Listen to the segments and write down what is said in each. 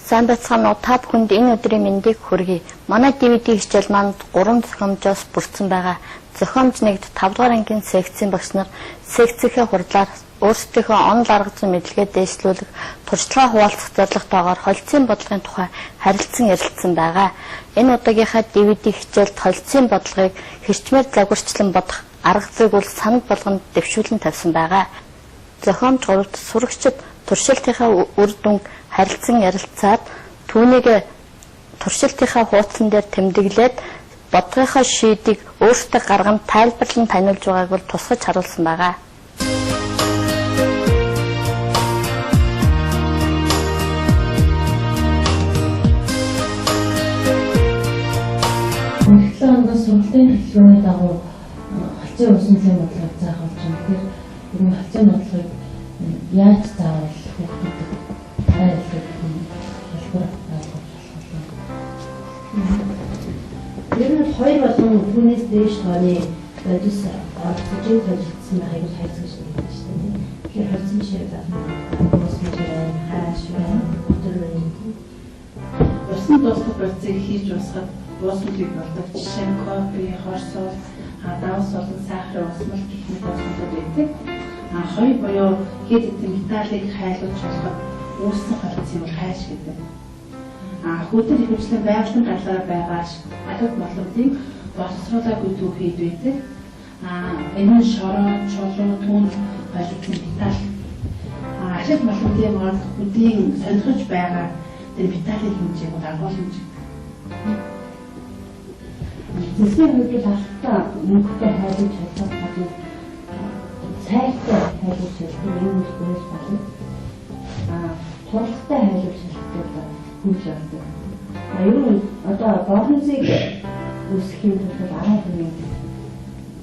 Сайн байцгаана уу, та бүхэнд энэ өдрийн мэндийг хүргэе. Манай DVD хичээл манд 3 зохиомжоос бүрдсэн байгаа. Зохиомж 1-д 5 дугаар ангийн секцийн багш нар секцийнхээ хурдлаар өөрсдийнхөө онол арга зүйн мэдлэгээ дэвшлүүлэх, туршлагаа хуваалцах зорилготойгоор холцын бодлогын тухай харилцан ярилцсан байгаа. Энэ удаагийнхаа DVD хичээлд холцын бодлогыг хэрчмээр загварчлан бодох арга зүйг бол санал болгонд дэвшүүлэн тавьсан байгаа. Зохиомж 3-т сурагчид туршилтынхаа үр дүнг харилцан ярилцаад түүнийг туршилтынхаа хуудсан дээр тэмдэглээд бодлогынхаа шийдийг өөртөө гарган тайлбарлан таниулж байгааг бол тусгаж харуулсан байгаа. Эхлээд онгоос сургалтын хэллэгний дагуу холцын усны бодлогыг заах болж байна. Тэгэхээр энэ холцын бодлогыг яаж заавал хүүхдэд тайлбарлах хэлбэр ер нь 2 болон түүнээс дээш тооны бодис оцжиг толигдсон байгааг хайцгаж байна шүү дээ. Тэгэхээр холцын шиг усны хааш усан дуустал процессыг хийж усахад уусмалыг болдог. Жишээ нь кофе, хорсол, давс болон сахарын усмал гэх мэт уусмалууд байдаг. Хоёр буюу хэд хэдэн металлыг хайлуулж болоход үүссэн холцын бол хайш гэдэг. Хөдөр ихэвчлэн байгалийн галаар байгаа алууд молодын боловсруулаагүй төв хийд байдаг. Энэ нь шороо, чулуу, түн холцын металл. Алууд молодын бол хөдийн сонирхож байгаа тэр металлын хэмжээг дагуул хэмжээ. Зөвхөн хөлөг ахтаа мөнгөтэй хайлуулж чадах гэдэг сайтай хайлуулж чаддаг юм уу байна. Туршлагатай хайлуулж чаддаг хүч авдаг. Ер нь одоо боломжийг үүсгэхийн тулд 10 хүний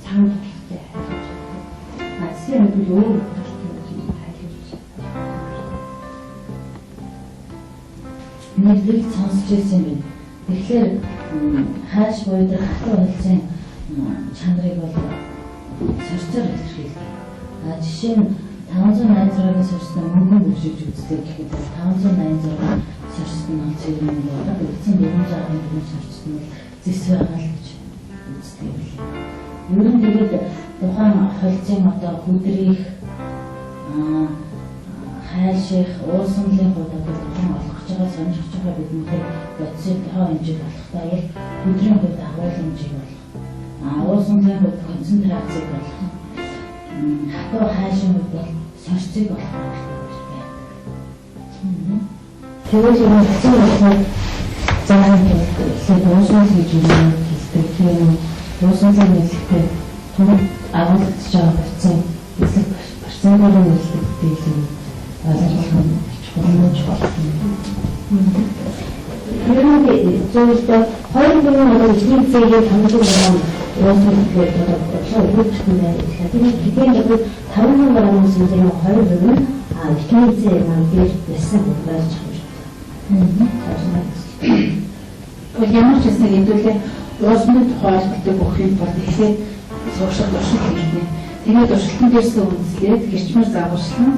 цаан туршлагатай хайлуулж чаддаг. Асийн хөлөг өөр хайлуулж чаддаг. Нэг сонсч ирсэн юм байна. Тэгэхээр хааш буюу хатуу хэлцэн чанарыг бол сорцоор илэрхийлдэг. Жишээ нь 586-гийн сорцны мөнгөнд бүржиж үздэг гэхэд 586 сорцны онцгой юм байна. Үлдсэн 400-ийн сорцны зэс байгаа л гэж үздэг юм. Ер нь тэгээд тухайн холцын одоо хөдрийг хайших, уусамлын хувьд одоо олгож байгаа, сонирхож байгаа биднээ бодисыг тоо хэмжээг болохтай бол хөдрийн хувьд агуул хэмжээг болох. Уусамлын хувьд концентрацийг болох. Хатуу хайшийн хувьд бол сорцыг болох гэж байдаг. Тэгээд энэ холцын бодлогыг заавал хэлээд уусамл гэж юм хэлдэг. Тэгээд уусамлын хэлэхдээ түр агуулж байгаа процент эсрэг процентын хэлдэг юм. Зөвхөн хоёр бүрийн одоо эзний зэгийг хамгаалж байгаа уусмалыг бодлоо өгсөн байна. Тэгэхээр хэдийн одоо 50 грамм сэлэм 20 бүрийн эзний зээг дээр бэсэн болж байгаа. Ямар ч гэсэн хэдүүлээ уусмал тухайлбалтай өгөх юм бол эхлээд сууршил туршилт хийгнэ. Тэгээд туршилтын дээрсээ үндэслээд хэрчмээр загварчлан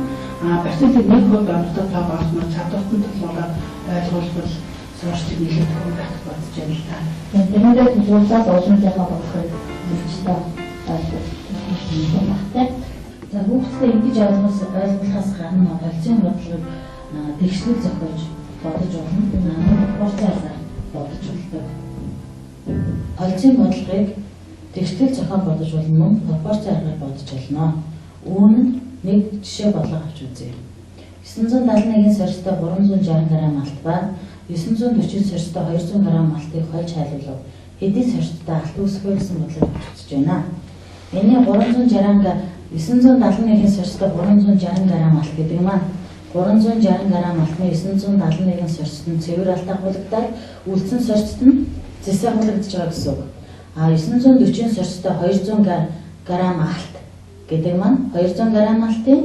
процентыг 1% оногтой тоог олсноор чадвартан төлөвлөгөөр ойлгуулбал суурьчид нэлээд хүн байх бодож байна л та. Тэрнээ төлөвлөлөөс олонлынхаа бодлогыг зөвчтэй ойлгуулдаг. За хүүхдэд ингэж ойлгуулахаас гадна холцын бодлогыг тэгшлэл зохиож бодож болно. Хурцаасаар бодож болдог. Холцын бодлогыг тэгшлэл зохион бодож болно. Пропорц аргаар бодож болно. Үүнд нэг жишээ бодлого авч үзье. 971-ийн сорьцтой 360 г малт ба 940 сорьцтой 200 г малтыг хольж хайлуулав. Хэдийн сорьцтой алт үүсэхгүй гэсэн бодлого авч байна. Энийн 971-ийн сорьцтой 360 г малт гэдэг маань 360 г малтны 971 сорьцод нь цэвэр алт агуулгадаад үлдсэн сорьцод нь зэс агуулгадж байгаа гэсэн үг. 940 сорьцтой 200 г алт гэдэг маань 200 г малтын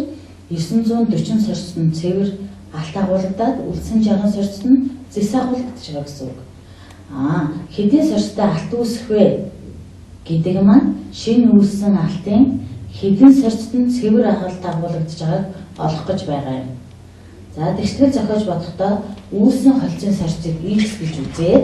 940 сорьцод нь цэвэр алт агуулгадаад үлдсэн 60 сорьцод нь зэс агуулгадж байгаа гэсэн үг. Хэдийн сорьцтой алт үүсэх вэ гэдэг маань шинэ үүссэн алтын хэдийн сорьцод нь цэвэр алт агуулгадж байгааг олох гэж байгаа юм. За тэгштгэл зохиож бодохдоо үүссэн холцын сорцыг X гэж үзээд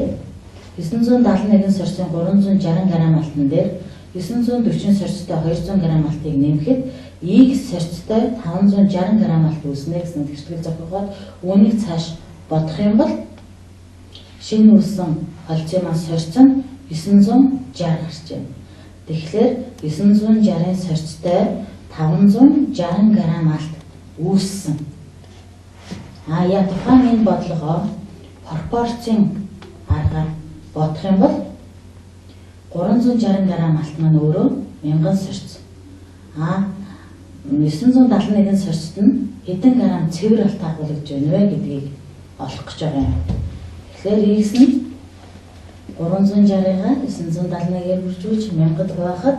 971 сорцын 360 г алтан дээр 940 сорцтой 200 г алтыг нэмэхэд X сорцтой 560 г алт үүснэ гэсэн тэгштгэл зохиогоод үүнийг цааш бодох юм бол шинэ үүссэн холцын маань сорц нь 960 гарч байна. Тэгэхээр 960-ын сорцтой 560 г алт үүссэн. Яг тухайн энэ бодлогоо пропорцийн аргаар бодох юм бол 360 г алт маань өөрөө 1000 сорц. 971 сорцт нь хэдэн грамм цэвэр алт агуулж байна вэ гэдгийг олох гэж байгаа юм. Тэгэхээр X нь 360-га 971-ээр бүржүүлж 1000-д хуваахад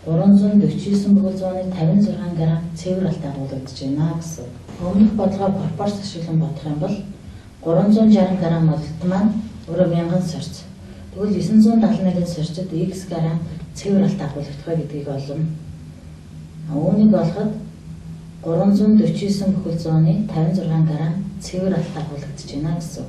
349.56 г цэвэр алт агуулж байна гэсэн. Өмнөх бодлогоор пропорц ашиглан бодох юм бол 360 г алт маань өөрөө 1000 сорц. Тэгвэл 971 сорцод X грамм цэвэр алт агуулгах гэдгийг олно. Үүнийг олоход 349.56 г цэвэр алт агуулгадж байна гэсэн.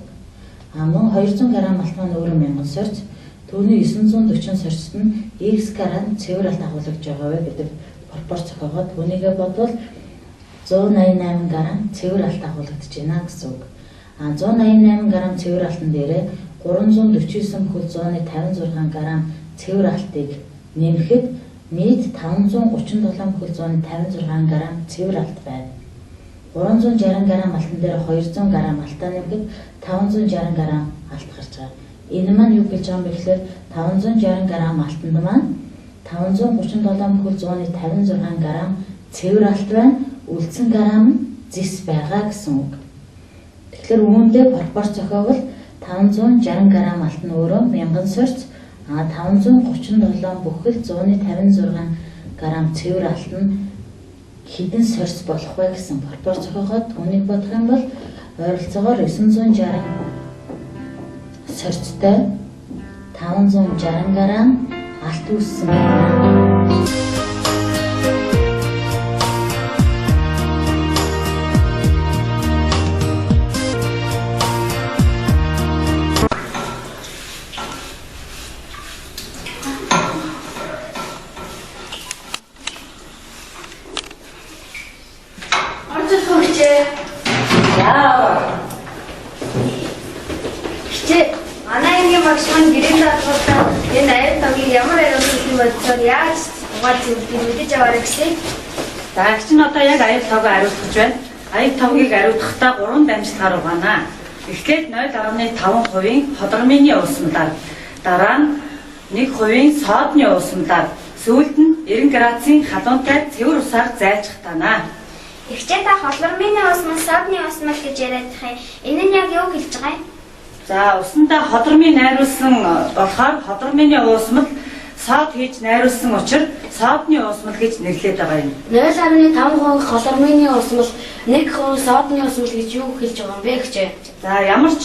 Мөн 200 г алт маань өөрөө 1000 сорц. Түүний 940 сорцт нь X грамм цэвэр алт агуулгаж байгаа вэ гэдэг пропорц зохиогоод түүнийгээ бодвол 188 г цэвэр алт агуулгадж байна гэсэн үг. 188 г цэвэр алтан дээрээ 349.56 г цэвэр алтыг нэмэхэд нийт 537.56 г цэвэр алт байна. 360 г алтан дээр 200 г алтаа нэмэхэд 560 г алт гарч байгаа. Энэ маань юу гэж байгаа юм бэ гэхээр 560 г алтанд маань 537.56 г цэвэр алт байна. Үлдсэн грамм нь зис байгаа гэсэн үг. Тэгэхээр үүндээ пропорц зохиогвол 560 г алт нь өөрөө 1000 сорц, 537 бүхэл 156 г цэвэр алт нь хэдэн сорц болох вэ гэсэн пропорц зохиогоод үүнийг бодох юм бол ойролцоогоор 960 сорцтой 560 г алт үүссэн байна. Яаж угааж үзэх мэдэж аваарай гэсэн. За агч нь одоо яг аяг тавг хариулах гэж байна. Аяг тавгийг хариулахдаа 3 дамжлагаар угаана. Эхлээд 0.5% ходормины уусмалаар, дараа нь 1% содны уусмалаар, сүүлд нь 90 градусын халуунтай цэвэр усаар зайлших танаа. Эхчээ та ходормины уусмал, содны уусмал гэж яриад тахыг. Энэ нь яг юу хэлж байгаа юм? За усандаа ходормын найруулсан болохоор ходормины уусмал сод хийж найруулсан учраас содны уусмал гэж нэрлэдэг байгаа юм. 0.5% ходормины уусмал, 1% содны уусмал гэж юу хэлж байгаа юм бэ гэжээ? За ямар ч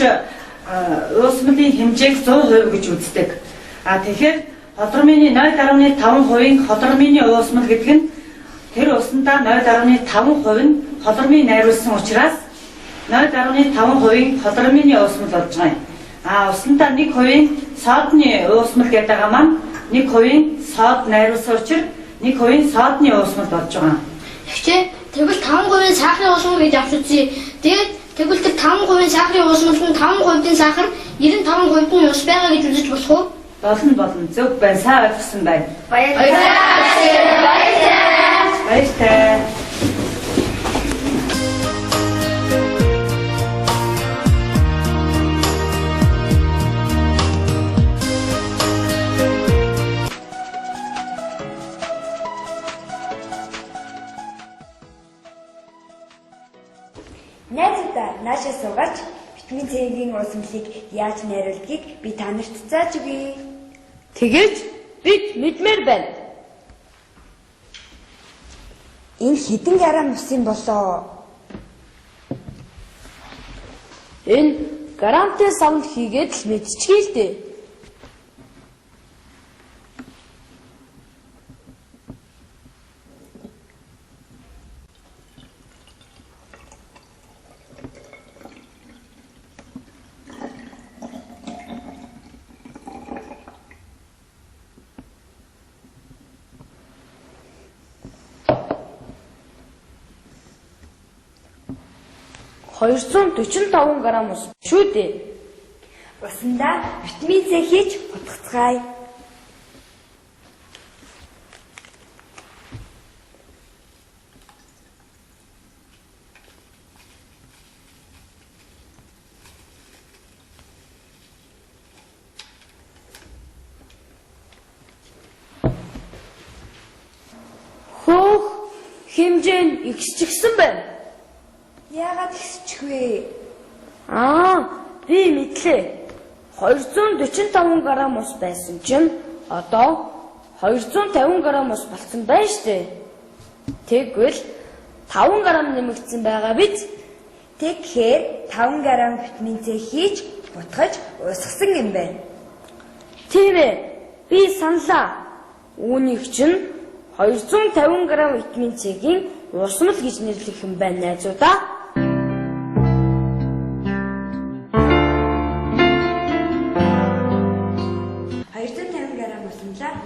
уусмалын хэмжээг 100% гэж үздэг. Тэгэхээр ходормины 0.5% ходормины уусмал гэдэг нь тэр усандаа 0.5% нь ходормын найруулсан учраас 0.5% ходормины уусмал болж байгаа юм. Усандаа 1% содны уусмал гэдэг байгаа маань 1% сод найруулсан учраас 1% содны уусмал болж байгаа. Тэгвэл 5% сахарын уусмал гэж авч үзье. Тэгээд тэгвэл тэр 5% сахарын уусмал нь 5% сахар 95% нь ус байгаа гэж үзэж болох уу? Болно. Зөв байна. Сайн ойлгосон байна. Баярлалаа. Найзуудаа наашаа суугаач витамин C-ийн уусмалыг яаж найруулдгийг би та нарт зааж өгье. Тэгэж бид мэдмээр байна. Энэ хэдэн грамм ус юм болоо? Энэ грамтай савнд хийгээд л мэдчихье л дээ. 245 г ус шүү дээ. Усандаа витамин С хийж утгацгаая. Хөөх хэмжээ нь ихсчихсэн байна. Яагаад ихсчих вэ? Би мэдлээ. 245 г ус байсан чинь одоо 250 г ус болсон байна штэ. Тэгвэл 5 г нэмэгдсэн байгаа биз? Тэгэхээр 5 г витамин С хийж утгаж усгасан юм байна. Тийм ээ. Би саналаа. Үүнийг чинь 250 г витамин С-ийн усмал гэж нэрлэх юм байна найзуудаа.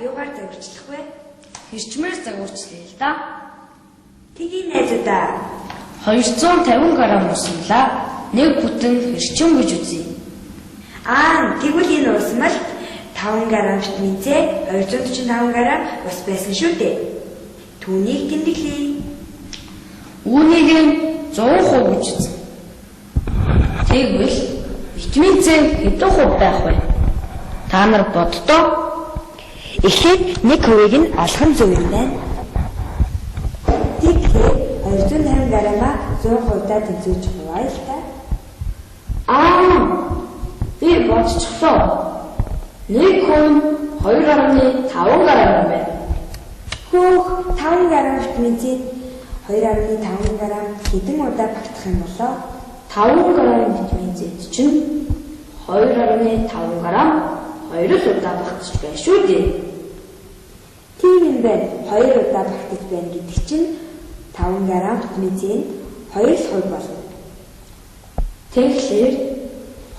Юугаар загварчлах вэ? Хэрчмээр загварчлаа л да. Тгий найзуудаа. 250 г усмалаа нэг бүтэн хэрчим гэж үзье. Тэгвэл энэ усмал 5 г витамин С, 245 г ус байсан шүү дээ. Түүнийг тэмдэглэе. Үүнийг 100% гэж үзнэ. Тэгвэл витамин С хэдэн хувь байх вэ? Та нар боддоо. Эхлээд 1% нь алхан зөв юм байна. Тэгэхээр 250 г-аа 100%-аар тэнцвэрч хуваа л та. Би бодчихлоо. 1 хүн 2.5 г юм байна. Хөөх 5 г витамин С 2.5 г хэдэн удаа багтах юм болоо? 5 г витамин С чинь 2.5 г 2 удаа багтаж байна шүү дээ. Тийм юм байна. 2 удаа багтаж байна гэдэг чинь 5 г витамин С нь 2% болно. Тэгэхээр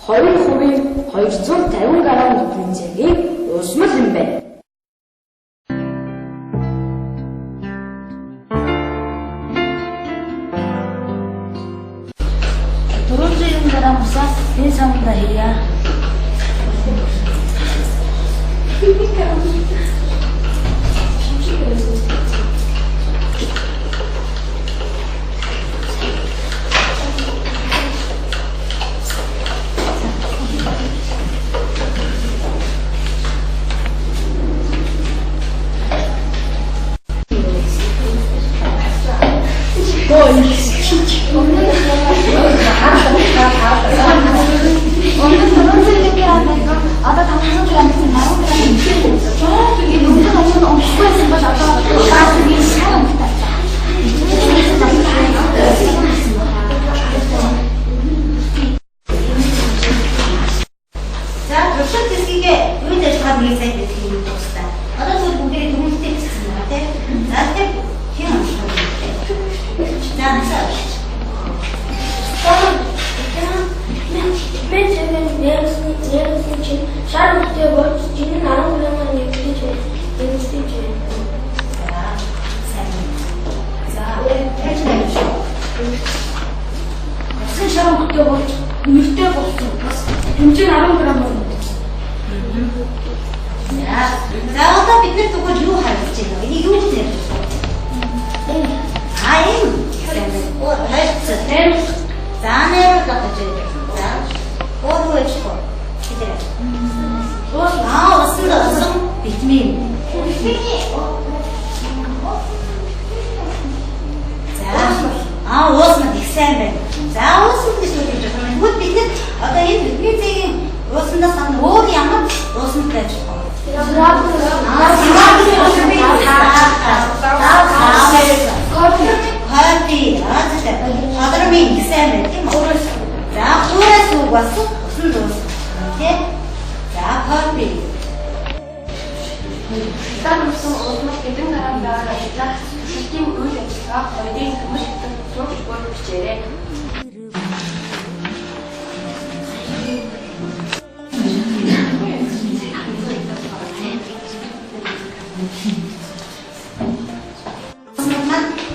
2% 250 г витамин С-ийн усмал юм байна. Энэ самда хийя.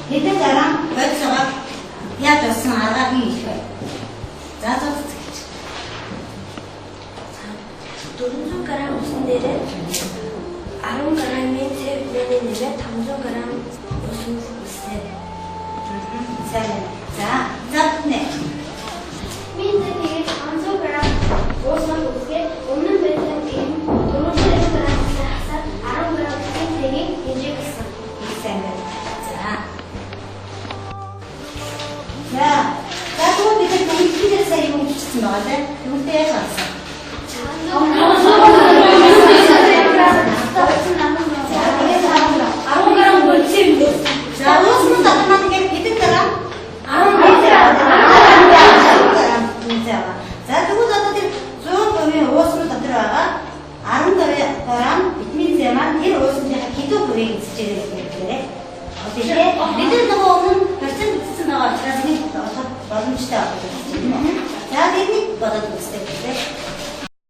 Хэдэн дараа бодсоо яаж болсон арга хийж байна. За зогсож гэж. 400 г усан дээрээ 10 г-ийн цэг нэмээ 500 г ус үснэ. Сайн. За нэ. Минь тэгээд 500 г ус үсгээд өмнө нь байсан ийм 400 г хасаад 10 г цэгийг хэмжээг гэсэн. Сайн. За тэгвэл бид бүгд сая юм бичсэн байгаа тийм. Тэгвэл яаж харсан?